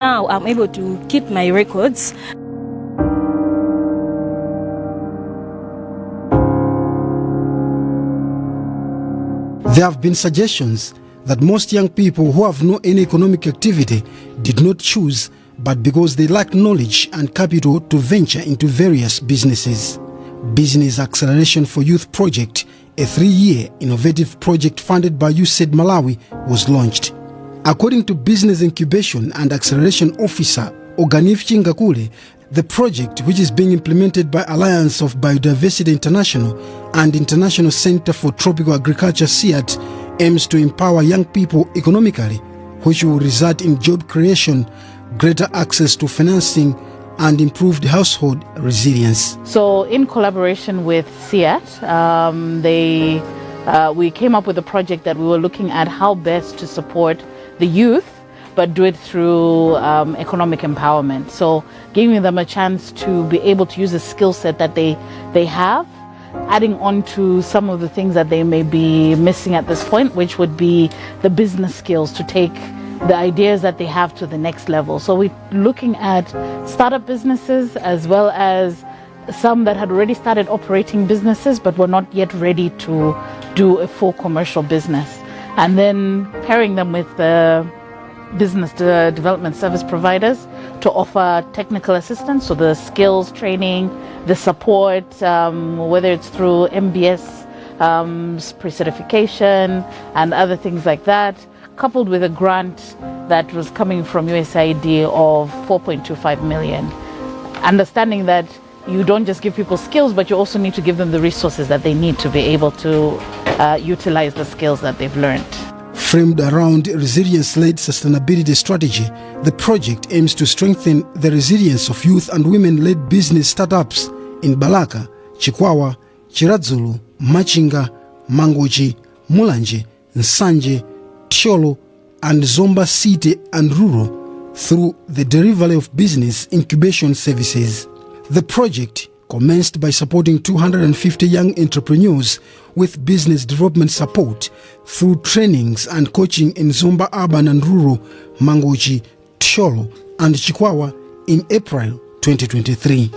Now I'm able to keep my records. There have been suggestions that most young people who have no any economic activity did not choose, but because they lack knowledge and capital to venture into various businesses. Business Acceleration for Youth Project, a 3-year innovative project funded by USAID Malawi, was launched. According to Business Incubation and Acceleration Officer Oganif, the project, which is being implemented by Alliance of Biodiversity International and International Center for Tropical Agriculture (CIAT), aims to empower young people economically, which will result in job creation, greater access to financing, and improved household resilience. So in collaboration with CIAT, we came up with a project that we were looking at how best to support the youth, but do it through economic empowerment. So giving them a chance to be able to use the skill set that they have, adding on to some of the things that they may be missing at this point, which would be the business skills to take the ideas that they have to the next level. So we're looking at startup businesses as well as some that had already started operating businesses but were not yet ready to do a full commercial business. And then pairing them with the business development service providers to offer technical assistance, so the skills training, the support, whether it's through MBS pre-certification and other things like that, coupled with a grant that was coming from USAID of 4.25 million. Understanding that you don't just give people skills, but you also need to give them the resources that they need to be able to utilize the skills that they've learned. Framed around a resilience-led sustainability strategy, the project aims to strengthen the resilience of youth and women-led business startups in Balaka, Chikwawa, Chiradzulu, Machinga, Mangochi, Mulanje, Nsanje, Tiolo, and Zomba City and Rural through the delivery of business incubation services. The project commenced by supporting 250 young entrepreneurs with business development support through trainings and coaching in Zomba Urban and Rural, Mangochi, Tiolo, and Chikwawa in April 2023.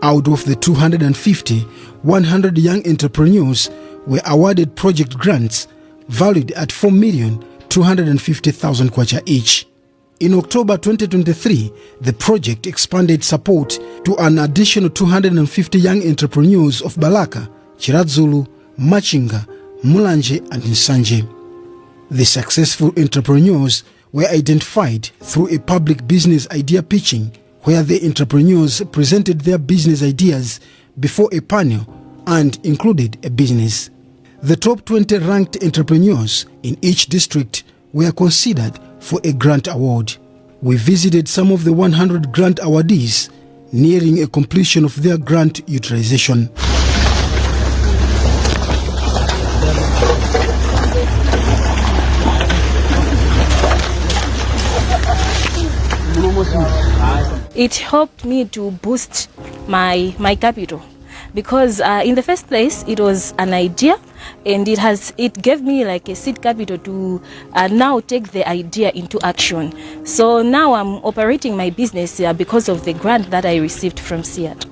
Out of the 250, 100 young entrepreneurs were awarded project grants valued at 4,250,000 kwacha each. In October 2023, the project expanded support to an additional 250 young entrepreneurs of Balaka, Chiradzulu, Machinga, Mulanje, and Nsanje. The successful entrepreneurs were identified through a public business idea pitching, where the entrepreneurs presented their business ideas before a panel and included a business. The top 20 ranked entrepreneurs in each district were considered for a grant award. We visited some of the 100 grant awardees nearing a completion of their grant utilization. It helped me to boost my capital, because in the first place it was an idea, and it gave me like a seed capital to now take the idea into action. So now I'm operating my business because of the grant that I received from CIAT.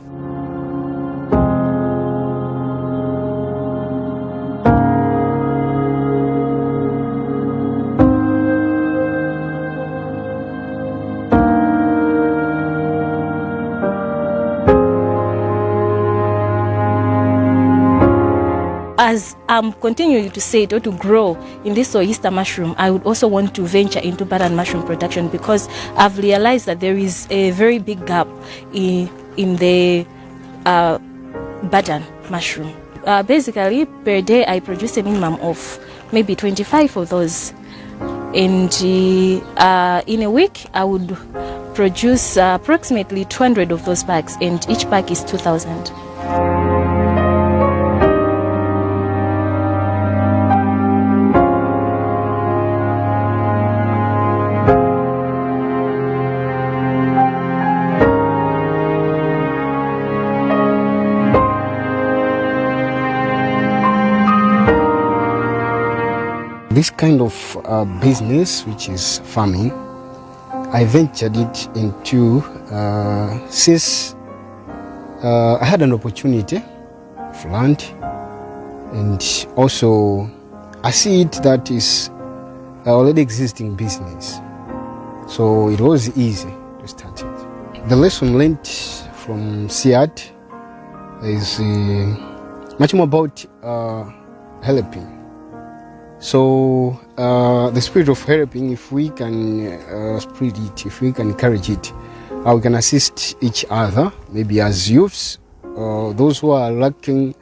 As I'm continuing to say it, or to grow in this oyster mushroom, I would also want to venture into button mushroom production, because I've realized that there is a very big gap in the button mushroom. Basically, per day I produce a minimum of maybe 25 of those. And in a week, I would produce approximately 200 of those bags, and each bag is 2,000. This kind of business, which is farming, I ventured it into since I had an opportunity of land, and also I see it that is already existing business, so it was easy to start it. The lesson learned from SEAT is much more about helping. So the spirit of helping, if we can spread it, if we can encourage it, we can assist each other, maybe as youths, those who are lacking,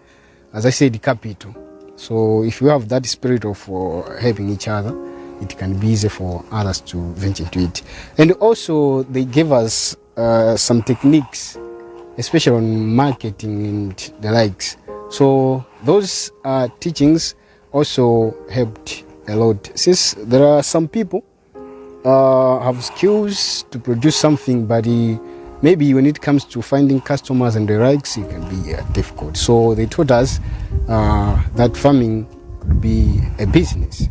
as I said, capital. So if we have that spirit of helping each other, it can be easy for others to venture into it. And also they gave us some techniques, especially on marketing and the likes. So those teachings also helped a lot, since there are some people have skills to produce something, but maybe when it comes to finding customers and the likes, it can be difficult. So they taught us that farming could be a business.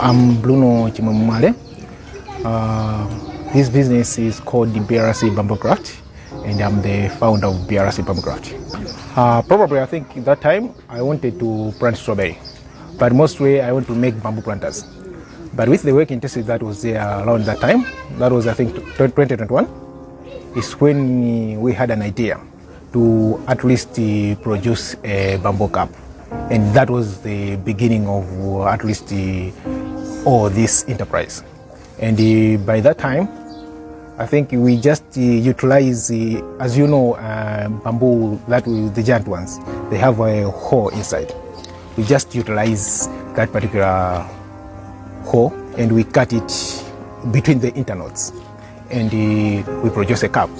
I'm Bruno Chimamale. This business is called the BRC Bamboo Craft, and I'm the founder of BRC Bamboo Craft. Probably I think at that time I wanted to plant strawberry, but mostly I want to make bamboo planters. But with the work intensity that was there around that time, that was I think 2021, is when we had an idea to at least produce a bamboo cap. And that was the beginning of at least all this enterprise. And by that time, I think we just utilize, as you know, bamboo, the giant ones, they have a hole inside. We just utilize that particular hole and we cut it between the internodes, and we produce a cap.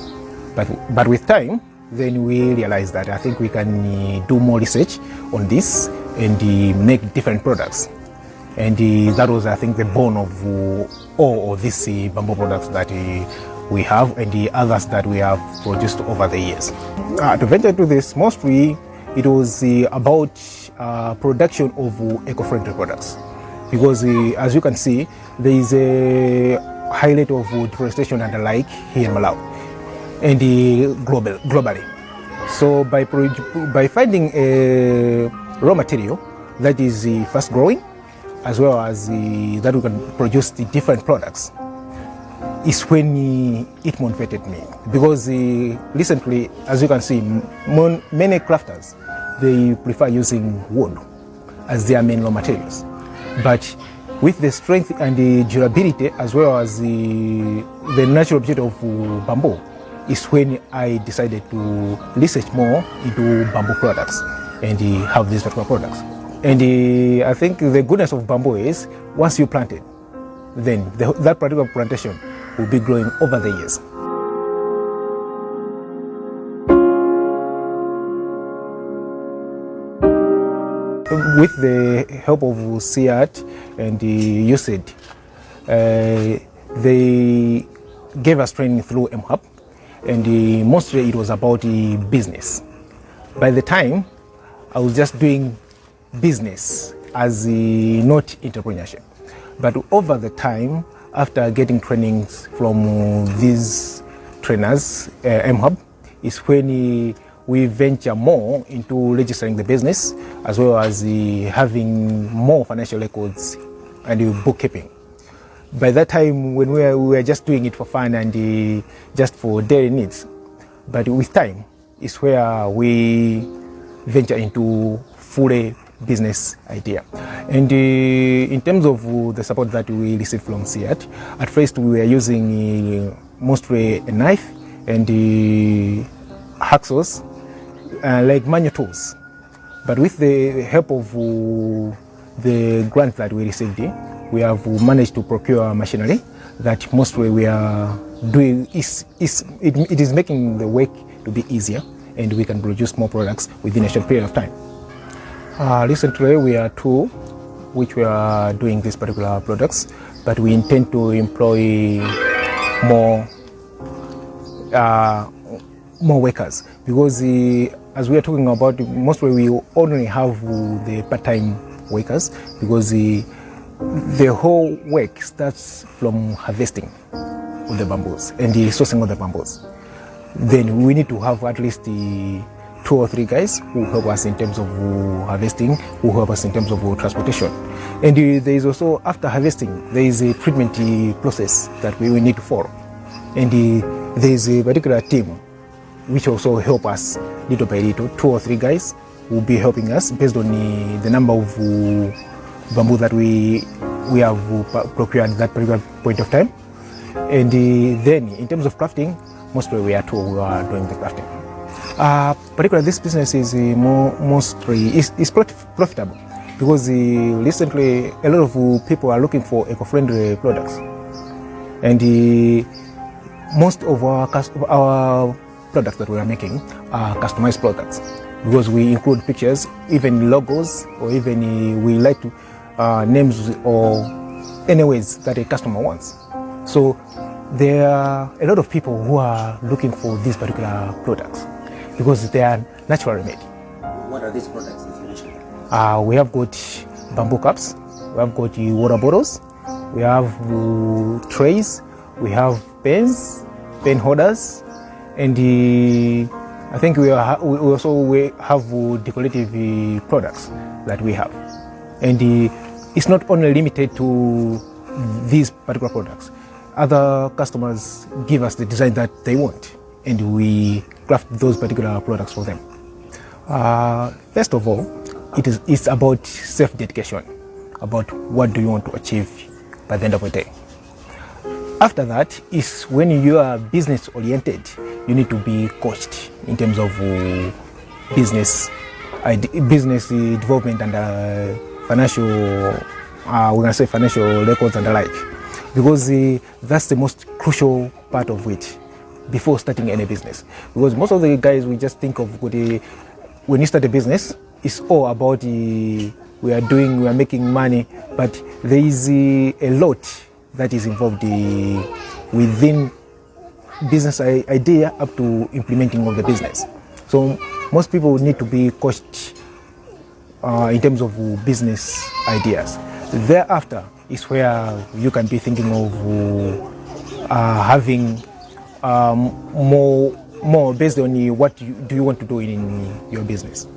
But with time, then we realized that I think we can do more research on this and make different products. And that was, I think, the bone of all of these bamboo products that we have and the others that we have produced over the years. To venture into this, mostly it was about production of eco-friendly products. Because as you can see, there is a high rate of deforestation and the like here in Malawi and globally. So by finding a raw material that is fast growing, as well as that we can produce the different products, is when it motivated me. Because recently, as you can see, many crafters, they prefer using wood as their main raw materials. But with the strength and the durability, as well as the natural beauty of bamboo, is when I decided to research more into bamboo products and have these particular products. And I think the goodness of bamboo is, once you plant it, then that particular plantation will be growing over the years. With the help of SEAT and USAID, they gave us training through MHub, and mostly it was about business. By the time, I was just doing business as not entrepreneurship. But over the time, after getting trainings from these trainers, MHub, is when we venture more into registering the business, as well as having more financial records and bookkeeping. By that time, when we were just doing it for fun and just for daily needs. But with time, is where we venture into fully business idea. And in terms of the support that we received from SEAT, at first we were using mostly a knife and hacksaws like manual tools. But with the help of the grant that we received, we have managed to procure machinery that mostly we are doing. It is making the work to be easier, and we can produce more products within a short period of time. Recently, we are two which we are doing these particular products, but we intend to employ more workers, because as we are talking about, mostly we only have the part-time workers, because the whole work starts from harvesting of the bamboos and the sourcing of the bamboos. Then we need to have at least 2 or 3 guys who help us in terms of harvesting, who help us in terms of transportation. And there is also, after harvesting, there is a treatment process that we need to follow. And there is a particular team which also help us little by little. 2 or 3 guys will be helping us based on the number of bamboo that we have procured at that particular point of time. And then in terms of crafting, mostly we are 2 who are doing the crafting. Particularly this business is mostly profitable, because recently a lot of people are looking for eco-friendly products, and most of our products that we are making are customized products, because we include pictures, even logos, or even we like to names or any ways that a customer wants. So there are a lot of people who are looking for these particular products because they are naturally made. What are these products, if you mention? We have got bamboo cups, we have got water bottles, we have trays, we have pens, pen holders, and I think we also have decorative products that we have. And it's not only limited to these particular products. Other customers give us the design that they want, and we craft those particular products for them. First of all, it's about self-dedication, about what do you want to achieve by the end of the day. After that is when you are business oriented, you need to be coached in terms of business development and financial, we're going to say financial records and the like, because that's the most crucial part of it before starting any business. Because most of the guys, we just think of when you start a business, it's all about we are making money, but there is a lot that is involved within business idea up to implementing of the business. So most people need to be coached in terms of business ideas. Thereafter is where you can be thinking of having more based on what do you want to do in your business.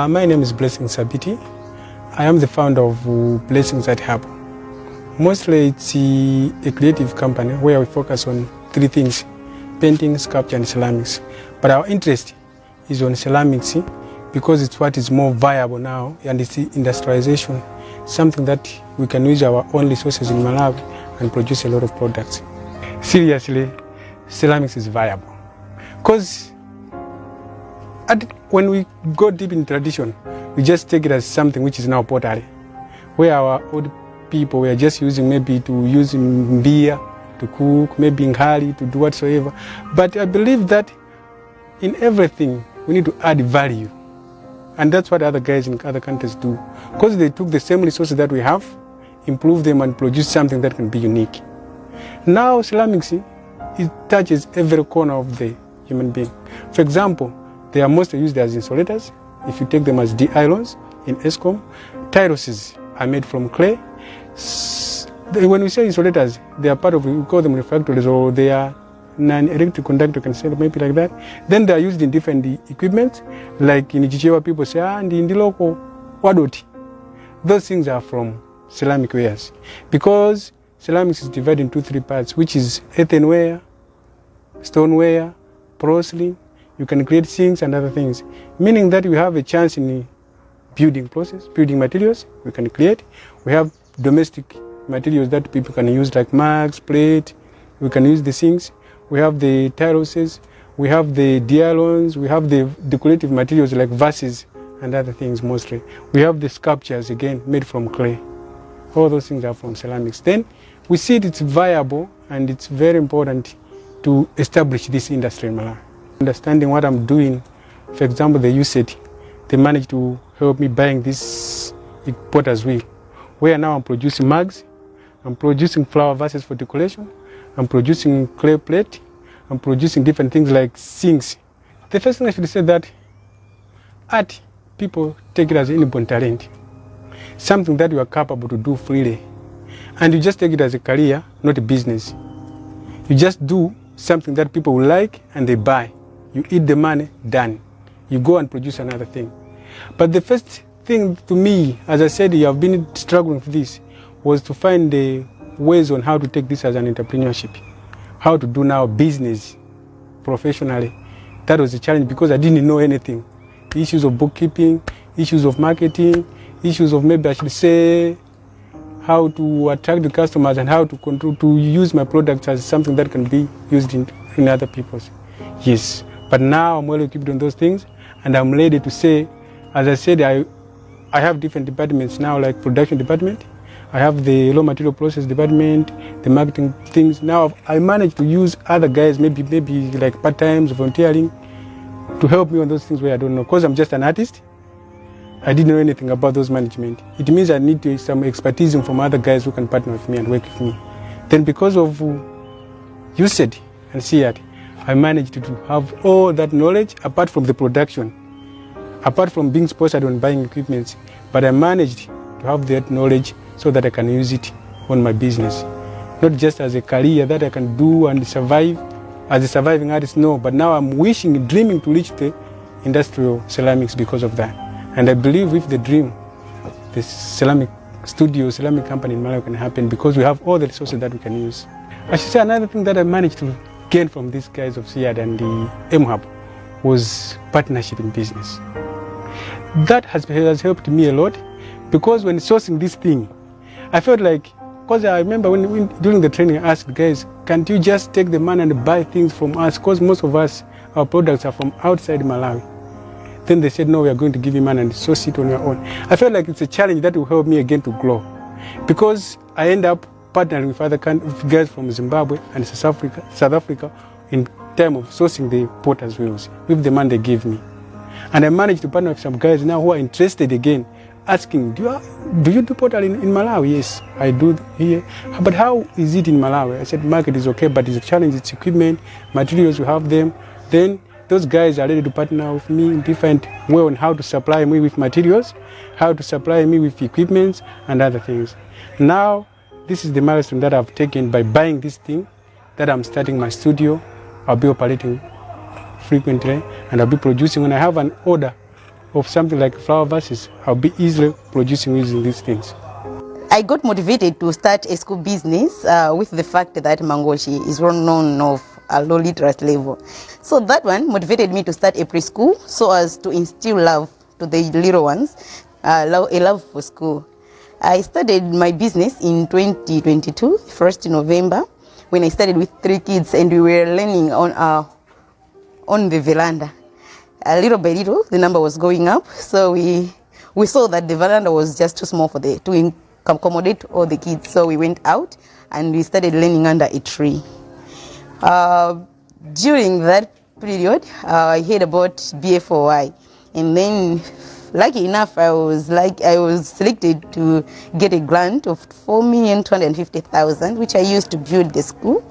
My name is Blessing Sabiti. I am the founder of Blessings at Hub. Mostly it's a creative company where we focus on 3 things: painting, sculpture and ceramics. But our interest is on ceramics because it's what is more viable now, and it's industrialization, something that we can use our own resources in Malawi and produce a lot of products. Seriously, ceramics is viable because when we go deep in tradition, we just take it as something which is now pottery, where our old people were just using maybe to use beer to cook, maybe ngali to do whatsoever. But I believe that in everything we need to add value, and that's what other guys in other countries do, because they took the same resources that we have, improve them and produce something that can be unique. Now ceramics, it touches every corner of the human being. For example, they are mostly used as insulators. If you take them as D-islands in ESCOM, tyruses are made from clay. When we say insulators, they are part of, we call them refractories, or they are non-electric conductor, can say maybe like that. Then they are used in different equipment, like in Chichewa people say, and in the local wadoti. those things are from ceramic wares, because ceramics is divided into 3 parts, which is earthenware, stoneware, porcelain. You can create sinks and other things, meaning that we have a chance in the building process, building materials we can create. We have domestic materials that people can use, like mugs, plate. We can use the sinks. We have the terraces. We have the dialons. We have the decorative materials like vases and other things mostly. We have the sculptures, again, made from clay. All those things are from ceramics. Then we see it's viable and it's very important to establish this industry in Malawi. Understanding what I'm doing, for example, the USAID, they managed to help me buying this potter's wheel, where now I'm producing mugs, I'm producing flower vases for decoration, I'm producing clay plate, I'm producing different things like sinks. The first thing I should say that art, people take it as an inborn talent, something that you are capable to do freely. And you just take it as a career, not a business. You just do something that people will like and they buy. You eat the money, done. You go and produce another thing. But the first thing to me, as I said, I've been struggling with this, was to find the ways on how to take this as an entrepreneurship, how to do now business professionally. That was a challenge because I didn't know anything. Issues of bookkeeping, issues of marketing, issues of, maybe I should say, how to attract the customers and how to control, to use my products as something that can be used in other people's. Yes, but now I'm well equipped on those things, and I'm ready to say, as I said, I have different departments now, like production department. I have the raw material process department, the marketing things. Now I managed to use other guys, maybe like part-times, volunteering, to help me on those things where I don't know. Because I'm just an artist, I didn't know anything about those management. It means I need some expertise from other guys who can partner with me and work with me. Then because of USAID and CIAT, I managed to have all that knowledge apart from the production, apart from being sponsored on buying equipment. But I managed to have that knowledge so that I can use it on my business. Not just as a career that I can do and survive as a surviving artist, no. But now I'm wishing, dreaming to reach the industrial ceramics because of that. And I believe with the dream, the ceramic studio, ceramic company in Malawi can happen because we have all the resources that we can use. I should say another thing that I managed to gain from these guys of CIAD and the MHub was partnership in business. That has helped me a lot because when sourcing this thing, I felt like, because I remember when during the training I asked guys, can't you just take the money and buy things from us? Because most of us, our products are from outside Malawi. Then they said, no, we are going to give you money and source it on your own. I felt like it's a challenge that will help me again to grow. Because I end up partnering with other guys from Zimbabwe and South Africa in terms of sourcing the potter's wheels with the money they gave me. And I managed to partner with some guys now who are interested again, asking, do you do pottery in Malawi? Yes, I do here. But how is it in Malawi? I said, market is okay, but it's a challenge. It's equipment, materials, we have them. Then those guys are ready to partner with me in different way on how to supply me with materials, how to supply me with equipment and other things. Now, this is the milestone that I've taken by buying this thing, that I'm starting my studio. I'll be operating frequently and I'll be producing. When I have an order of something like flower vases, I'll be easily producing using these things. I got motivated to start a school business with the fact that Mangochi is well known of a low literacy level. So that one motivated me to start a preschool so as to instill love to the little ones, a love for school. I started my business in 2022, 1st November, when I started with 3 kids and we were learning on the veranda. Little by little, the number was going up, so we saw that the veranda was just too small to accommodate all the kids. So we went out and we started learning under a tree. During that period, I heard about BFOI, and then, lucky enough, I was selected to get a grant of 4,250,000, which I used to build the school.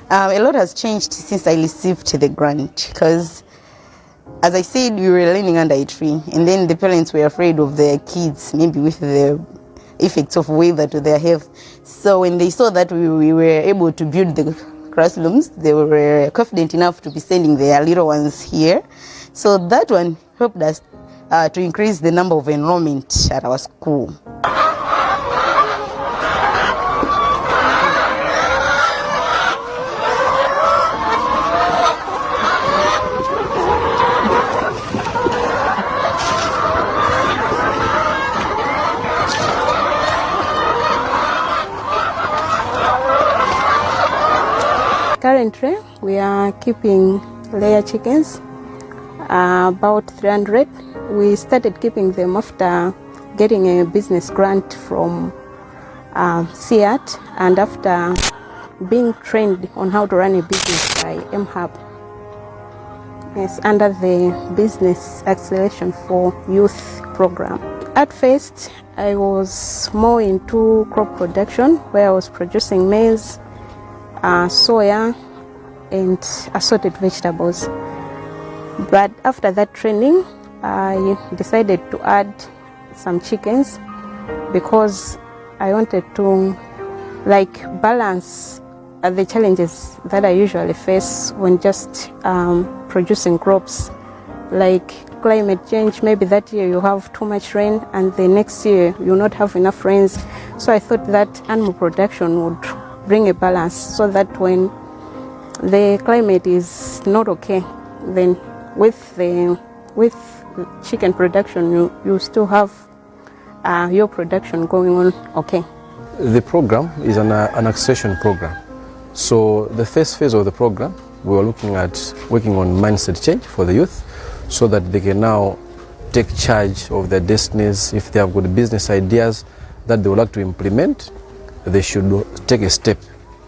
A lot has changed since I received the grant, because, as I said, we were learning under a tree, and then the parents were afraid of their kids, maybe with the effects of weather to their health. So when they saw that we were able to build the classrooms, they were confident enough to be sending their little ones here. So that one helped us to increase the number of enrollment at our school. Currently, we are keeping layer chickens, about 300. We started keeping them after getting a business grant from CIAT and after being trained on how to run a business by MHub. Yes, under the Business Acceleration for Youth program. At first, I was more into crop production, where I was producing maize, soya, and assorted vegetables. But after that training, I decided to add some chickens because I wanted to balance the challenges that I usually face when just producing crops, like climate change. Maybe that year you have too much rain and the next year you'll not have enough rains. So I thought that animal production would bring a balance so that when the climate is not okay, then with chicken production you still have your production going on okay. The program is an acceleration program. So the first phase of the program, we were looking at working on mindset change for the youth so that they can now take charge of their destinies. If they have got business ideas that they would like to implement, they should take a step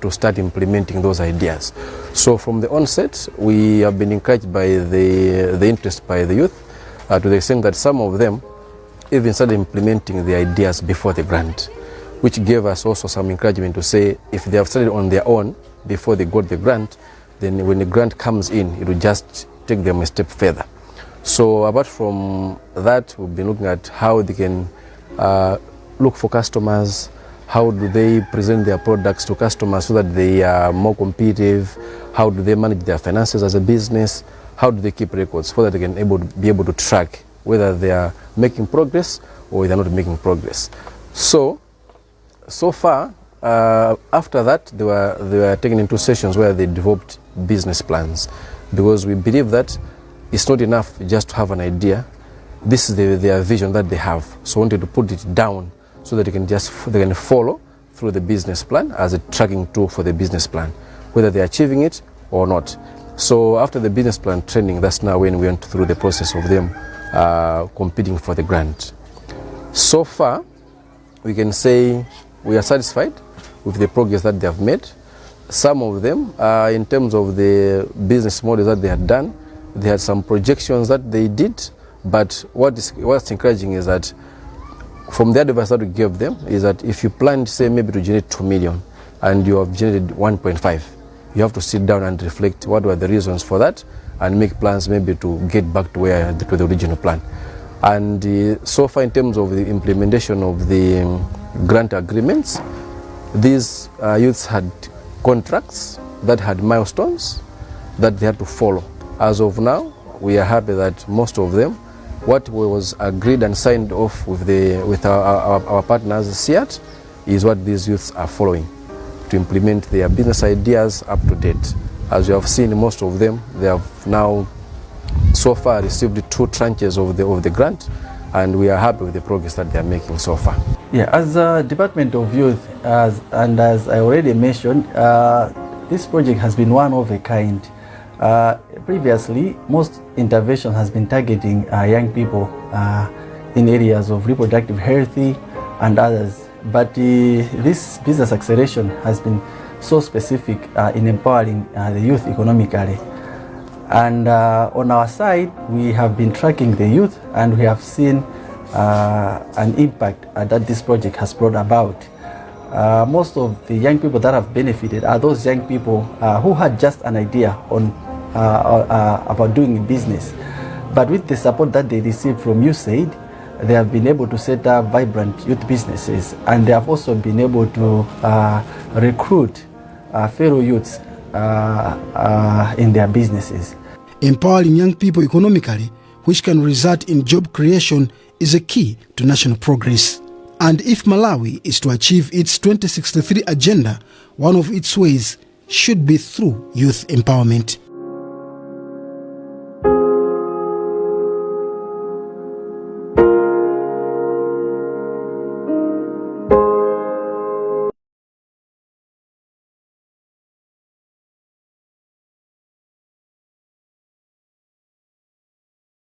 to start implementing those ideas. So from the onset, we have been encouraged by the interest by the youth to the extent that some of them even started implementing the ideas before the grant, which gave us also some encouragement to say if they have started on their own before they got the grant, then when the grant comes in, it will just take them a step further. So apart from that, we've been looking at how they can look for customers, how do they present their products to customers so that they are more competitive, how do they manage their finances as a business, how do they keep records so that they can be able to track whether they are making progress or they are not making progress. So far, after that, they were taken into sessions where they developed business plans, because we believe that it's not enough just to have an idea. This is their vision that they have. So we wanted to put it down so that they can follow through the business plan as a tracking tool for the business plan, whether they're achieving it or not. So after the business plan training, that's now when we went through the process of them competing for the grant. So far, we can say we are satisfied with the progress that they have made. Some of them, in terms of the business models that they had done, they had some projections that they did, but what's encouraging is that from the advice that we gave them is that if you plan, say, maybe to generate 2 million and you have generated 1.5, you have to sit down and reflect what were the reasons for that and make plans maybe to get back to the original plan. And so far, in terms of the implementation of the grant agreements, these youths had contracts that had milestones that they had to follow. As of now, we are happy that most of them, what was agreed and signed off with our partners, CIAT, is what these youths are following to implement their business ideas up to date. As you have seen, most of them, they have now so far received 2 tranches of the grant, and we are happy with the progress that they are making so far. Yeah, as a Department of Youth, as I already mentioned, this project has been one of a kind. Previously, most intervention has been targeting young people in areas of reproductive health and others. But this business acceleration has been so specific in empowering the youth economically. And on our side, we have been tracking the youth, and we have seen an impact that this project has brought about. Most of the young people that have benefited are those young people who had just an idea on about doing business, but with the support that they received from USAID, they have been able to set up vibrant youth businesses, and they have also been able to recruit fellow youths in their businesses. Empowering young people economically which can result in job creation, is a key to national progress. And if Malawi is to achieve its 2063 agenda, one of its ways should be through youth empowerment.